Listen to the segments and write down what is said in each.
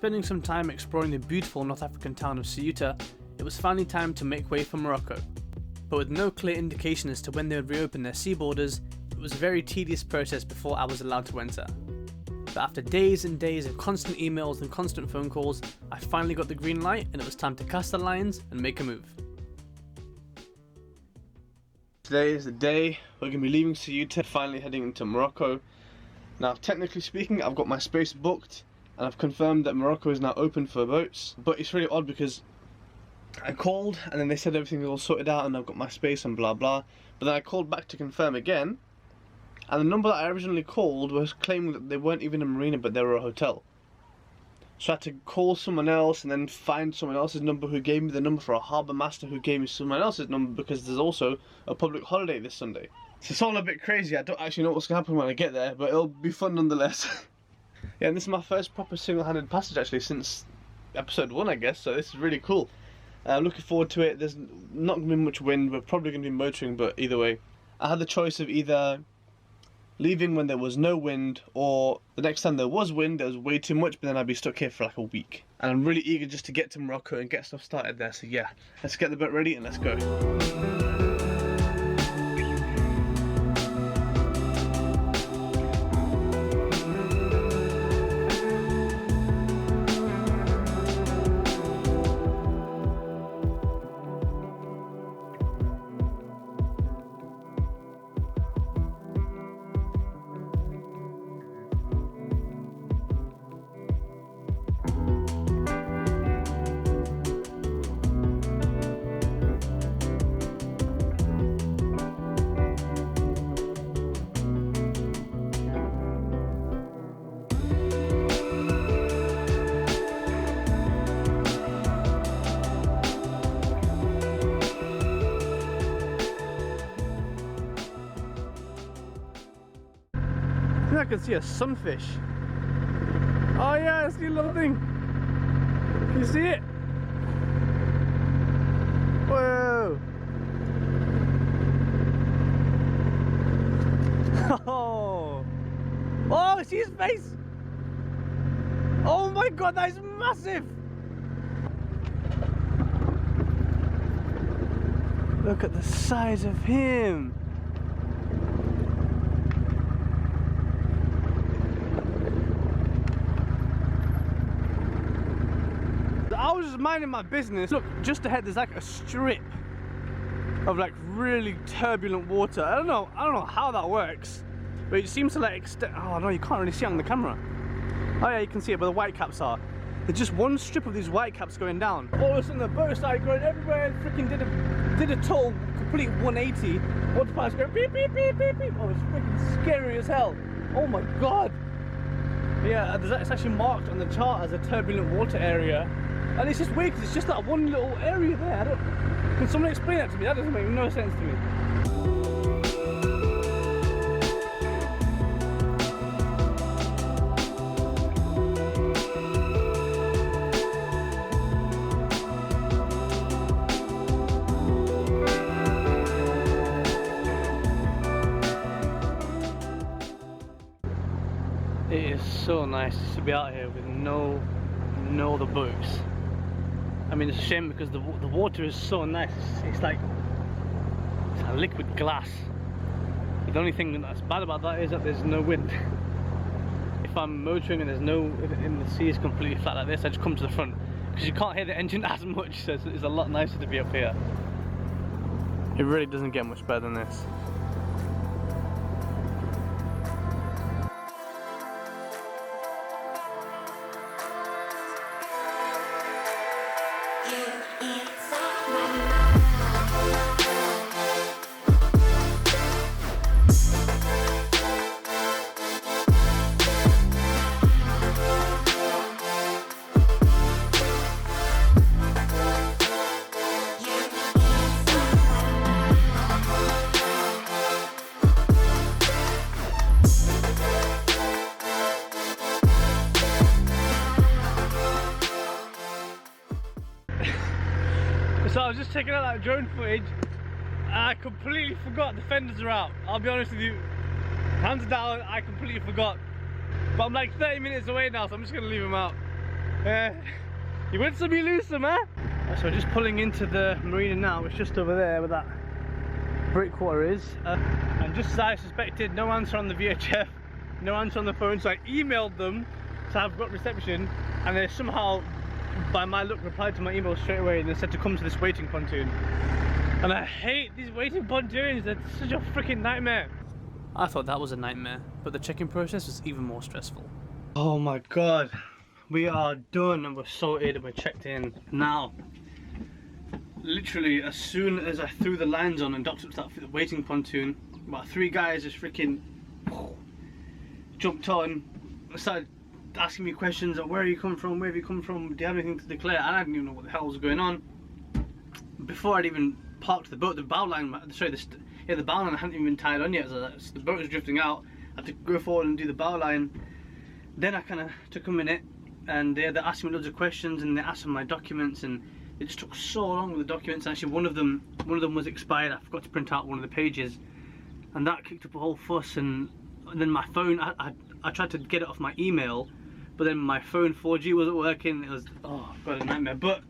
spending some time exploring the beautiful North African town of Ceuta, it was finally time to make way for Morocco. But with no clear indication as to when they would reopen their sea borders, it was a very tedious process before I was allowed to enter. But after days and days of constant emails and constant phone calls, I finally got the green light and it was time to cast the lines and make a move. Today is the day we're going to be leaving Ceuta, finally heading into Morocco. Now, technically speaking, I've got my space booked and I've confirmed that Morocco is now open for boats. But it's really odd because I called and then they said everything was all sorted out and I've got my space and blah blah. But then I called back to confirm again, and the number that I originally called was claiming that they weren't even a marina but they were a hotel. So I had to call someone else and then find someone else's number who gave me the number for a harbour master who gave me someone else's number because there's also a public holiday this Sunday. So it's all a bit crazy. I don't actually know what's going to happen when I get there, but it'll be fun nonetheless. Yeah, and this is my first proper single-handed passage actually since episode 1, I guess, so this is really cool. I'm looking forward to it. There's not going to be much wind, we're probably going to be motoring, but either way. I had the choice of either leaving when there was no wind, or the next time there was wind, there was way too much, but then I'd be stuck here for like a week. And I'm really eager just to get to Morocco and get stuff started there, so yeah, let's get the boat ready and let's go. I can see a sunfish. Oh yeah, I see a little thing. Can you see it? Whoa! Oh! Oh, see his face! Oh my god, that is massive! Look at the size of him! I was just minding my business. Look, just ahead there's like a strip of like really turbulent water. I don't know how that works, but it seems to like extend. Oh no, you can't really see it on the camera. Oh yeah, you can see it where the white caps are. There's just one strip of these white caps going down. All of a sudden the boat started going everywhere and freaking did a total complete 180. Water pipes going beep beep beep beep beep. Oh, it's freaking scary as hell. Oh my god. Yeah, it's actually marked on the chart as a turbulent water area. And it's just weird because it's just that one little area there. Can someone explain that to me? That doesn't make no sense to me. It is so nice to be out here with no other boats. I mean, it's a shame because the water is so nice. It's like it's a liquid glass. But the only thing that's bad about that is that there's no wind. If I'm motoring and the sea is completely flat like this, I just come to the front because you can't hear the engine as much. So it's a lot nicer to be up here. It really doesn't get much better than this. So I was just checking out that drone footage and I completely forgot the fenders are out. I'll be honest with you, hands down, I completely forgot. But I'm like 30 minutes away now, so I'm just gonna leave them out. You win some, you lose some, huh? So we're just pulling into the marina now. It's just over there where that breakwater is. And just as I suspected, no answer on the VHF, no answer on the phone, so I emailed them, so I've got reception, and they somehow, by my luck, replied to my email straight away and they said to come to this waiting pontoon. And I hate these waiting pontoons, they're such a freaking nightmare. I thought that was a nightmare, but the check-in process was even more stressful. Oh my god, we are done and we're sorted and we're checked in. Now, literally as soon as I threw the lines on and docked up to that waiting pontoon, about 3 guys just freaking jumped on, started asking me questions like, where are you come from, where have you come from, do you have anything to declare? And I didn't even know what the hell was going on. Before I'd even parked the boat, the bow line, sorry, the bow line hadn't even been tied on yet, so the boat was drifting out. I had to go forward and do the bow line. Then I kind of took a minute and they asked me loads of questions and they asked for my documents, and it just took so long with the documents. Actually, one of them was expired. I forgot to print out one of the pages, and that kicked up a whole fuss. And then my phone, I tried to get it off my email, but then my phone 4G wasn't working. It was, oh god, a nightmare. But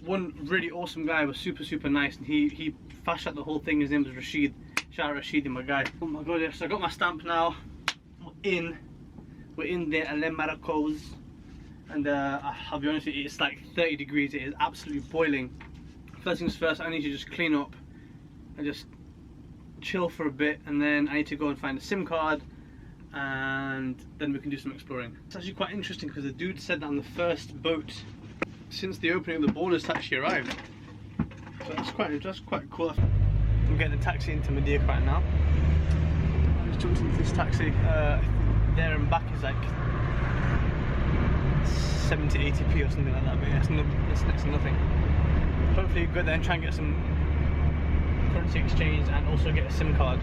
one really awesome guy was super nice, and he fast tracked the whole thing. His name was Rashid. Shout out Rashid, my guy. Oh my god, yes, I got my stamp now. We're in the Morocco's, and I'll be honest with you, it's like 30 degrees. It is absolutely boiling. First things first, I need to just clean up and just chill for a bit, and then I need to go and find a SIM card, and then we can do some exploring. It's actually quite interesting because the dude said that on the first boat since the opening of the borders to actually arrived. So that's quite cool. I'm getting a taxi into Madeira right now. I just jumped into this taxi. There and back is like 70, 80p or something like that, but yeah, it's next to nothing. Hopefully go there and try and get some currency exchange and also get a SIM card.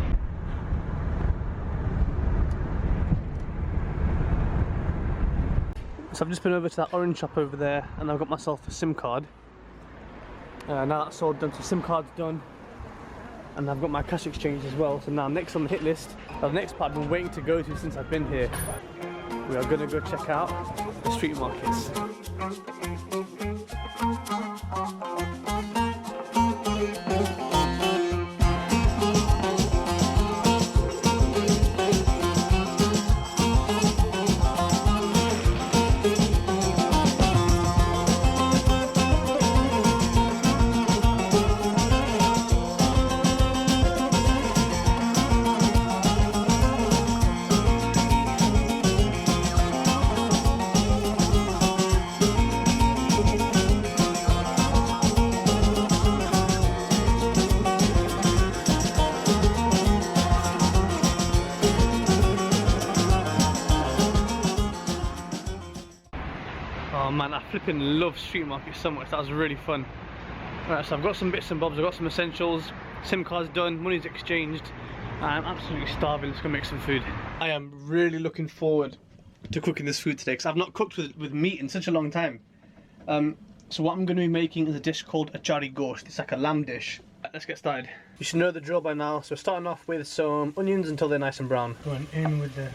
So I've just been over to that orange shop over there and I've got myself a SIM card. Now that's all done, so SIM card's done. And I've got my cash exchange as well. So now next on the hit list, the next part I've been waiting to go to since I've been here. We are going to go check out the street markets. Oh man, I flipping love street markets so much. That was really fun. Alright, so I've got some bits and bobs, I've got some essentials, SIM card's done, money's exchanged. I'm absolutely starving. Let's go make some food. I am really looking forward to cooking this food today because I've not cooked with meat in such a long time. So what I'm going to be making is a dish called achari gosht. It's like a lamb dish. Right, let's get started. You should know the drill by now. So we're starting off with some onions until they're nice and brown. Going in with the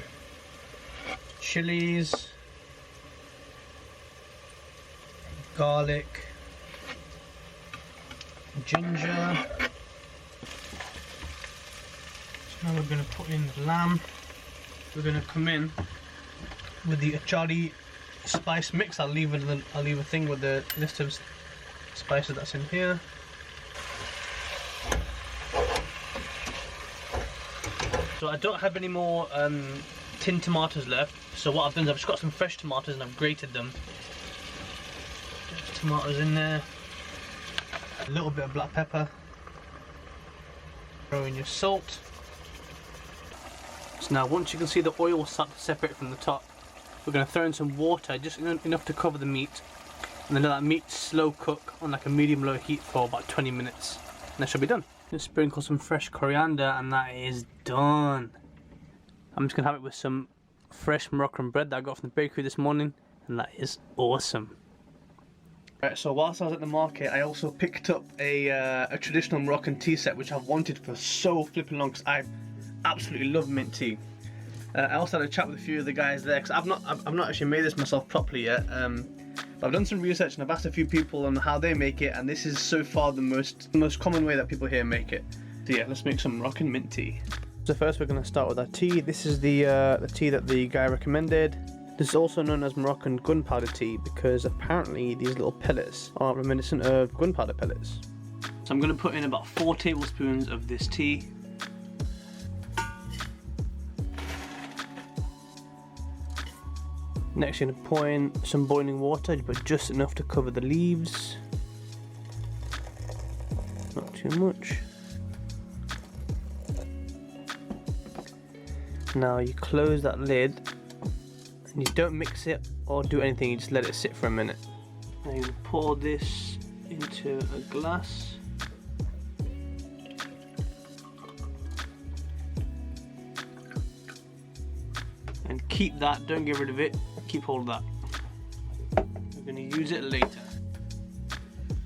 chilies, garlic, ginger. So now we're going to put in the lamb. We're going to come in with the achari spice mix. I'll leave a thing with the list of spices that's in here. So I don't have any more tin tomatoes left. So what I've done is I've just got some fresh tomatoes and I've grated them. Tomatoes in there, a little bit of black pepper, throw in your salt. So now once you can see the oil start to separate from the top, we're going to throw in some water, just enough to cover the meat, and then let that meat slow cook on like a medium-low heat for about 20 minutes, and that should be done. Just sprinkle some fresh coriander and that is done. I'm just going to have it with some fresh Moroccan bread that I got from the bakery this morning, and that is awesome. Right, so whilst I was at the market, I also picked up a traditional Moroccan tea set which I've wanted for so flipping long because I absolutely love mint tea. I also had a chat with a few of the guys there because I've not actually made this myself properly yet. But I've done some research and I've asked a few people on how they make it, and this is so far the most common way that people here make it. So yeah, let's make some Moroccan mint tea. So first we're going to start with our tea. This is the tea that the guy recommended. This is also known as Moroccan gunpowder tea because apparently these little pellets are reminiscent of gunpowder pellets. So I'm going to put in about 4 tablespoons of this tea. Next you're going to pour in some boiling water, but just enough to cover the leaves. Not too much. Now you close that lid and you don't mix it or do anything, you just let it sit for a minute. Now you pour this into a glass. And keep that, don't get rid of it, keep hold of that. We're going to use it later.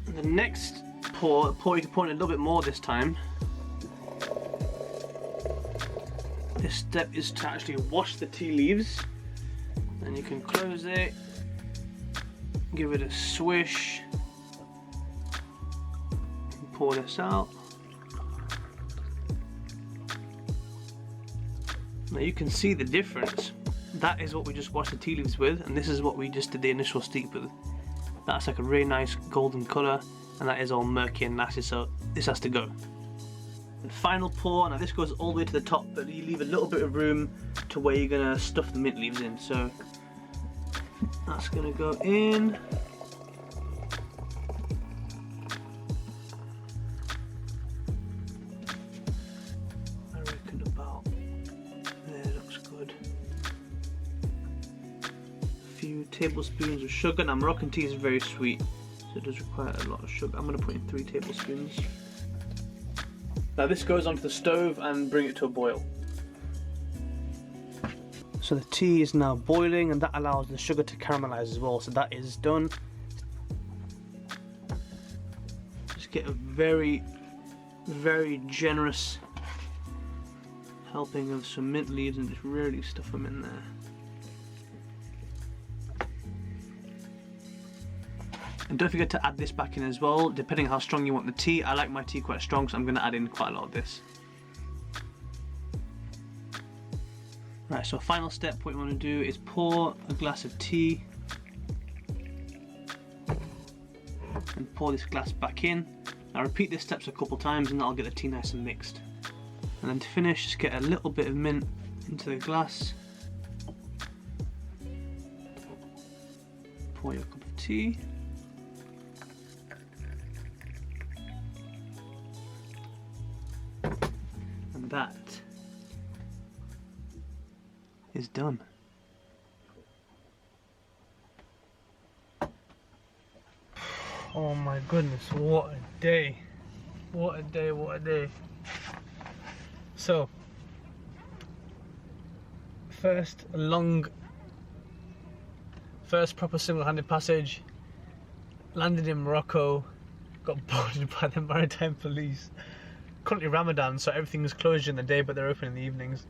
The next pour you can pour in a little bit more this time. This step is to actually wash the tea leaves. Then you can close it, give it a swish, and pour this out. Now you can see the difference. That is what we just washed the tea leaves with, and this is what we just did the initial steep with. That's like a really nice golden colour, and that is all murky and nasty, so this has to go. And final pour, now this goes all the way to the top, but you leave a little bit of room to where you're going to stuff the mint leaves in. So that's going to go in. I reckon about there, looks good. A few tablespoons of sugar. Now Moroccan tea is very sweet, so it does require a lot of sugar. I'm going to put in 3 tablespoons. Now this goes onto the stove and bring it to a boil. So the tea is now boiling, and that allows the sugar to caramelize as well, so that is done. Just get a very, very generous helping of some mint leaves and just really stuff them in there. And don't forget to add this back in as well, depending how strong you want the tea. I like my tea quite strong, so I'm going to add in quite a lot of this. Right, so final step, what you want to do is pour a glass of tea and pour this glass back in. Now repeat these steps a couple times and that'll get the tea nice and mixed. And then to finish, just get a little bit of mint into the glass. Pour your cup of tea. And that is done. Oh my goodness, what a day. What a day, what a day. So, first proper single-handed passage, landed in Morocco, got boarded by the maritime police. Currently Ramadan, so everything's closed during the day, but they're open in the evenings.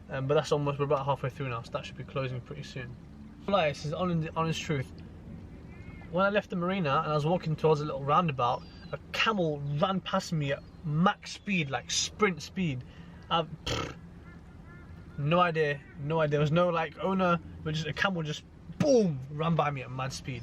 But that's almost, we're about halfway through now, so that should be closing pretty soon. This is honest truth. When I left the marina and I was walking towards a little roundabout, a camel ran past me at max speed, like sprint speed. No idea. There was no like owner, but just a camel just boom ran by me at mad speed.